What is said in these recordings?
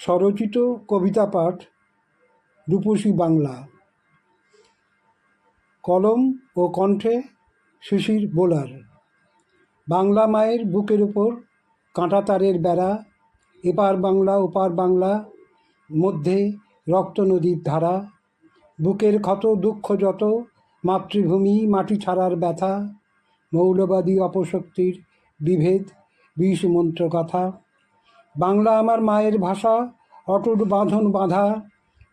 স্বরচিত কবিতা পাঠ রূপসী বাংলা। কলম ও কণ্ঠে শিশির বোলার। বাংলা মায়ের বুকের ওপর কাঁটাতারের বেড়া, এপার বাংলা ওপার বাংলা, মধ্যে রক্ত নদীর ধারা। বুকের ক্ষত দুঃখ যত, মাতৃভূমি মাটি ছাড়ার ব্যথা, মৌলবাদী অপশক্তির বিভেদ, বিষ মন্ত্র কথা। বাংলা আমার মায়ের ভাষা, অটুট বাঁধন বাঁধা,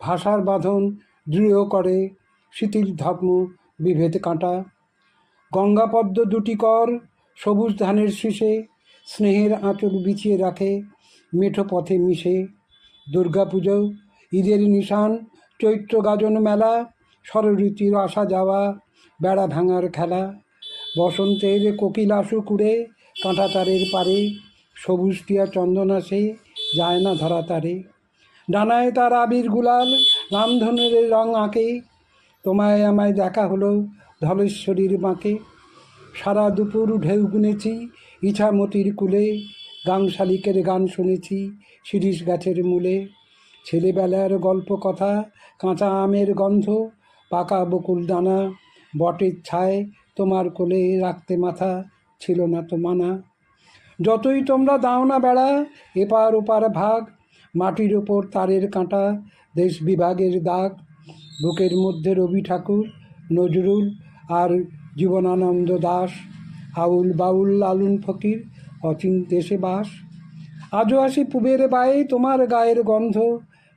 ভাষার বাঁধন দৃঢ় করে শিথিল ধর্ম বিভেদ কাঁটা। গঙ্গাপদ্ম দুটি কর সবুজ ধানের শীষে, স্নেহের আঁচল বিছিয়ে রাখে মেঠো পথে মিশে। দুর্গাপুজো, ঈদের নিশান, চৈত্র গাজন মেলা, ষড়ঋতুর আসা যাওয়া, বেড়া ভাঙার খেলা। বসন্তের কোকিল আশু কুড়ে কাঁটাতারের পারে, সবুজ টিয়া চন্দন আসে যায় না ধরা তারে। ডানায় তার আবির গুলাল, রামধনুর রং আঁকে, তোমায় আমায় দেখা হলো ধলেশ্বরীর বাঁকে। সারা দুপুর ঢেউ গুনেছি ইছামতির কূলে, গাংশালিকের গান শুনেছি শিরীষ গাছের মূলে। ছেলেবেলার গল্প কথা, কাঁচা আমের গন্ধ, পাকা বকুল দানা, বটের ছায় তোমার কোলে রাখতে মাথা ছিল না তো মানা। যতই তোমরা দাও না বেড়া, এপার ওপার ভাগ, মাটির ওপর তারের কাঁটা, দেশ বিভাগের দাগ। বুকের মধ্যে রবি ঠাকুর, নজরুল আর জীবনানন্দ দাস, আউল বাউল লালুন ফকির, অচিন দেশে বাস। আজও আসি পুবের বায়ে তোমার গায়ের গন্ধ,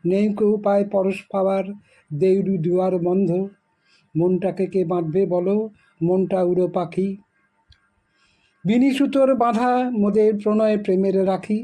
নেই কেউ পায় পরশ পাওয়ার দেউড়ি দুয়ার বন্ধ। মনটাকে কে বাঁধবে বলো, মনটা উড়ো পাখি, বিনি সুতোর বাঁধা মোদের প্রণয় প্রেমের রাখি।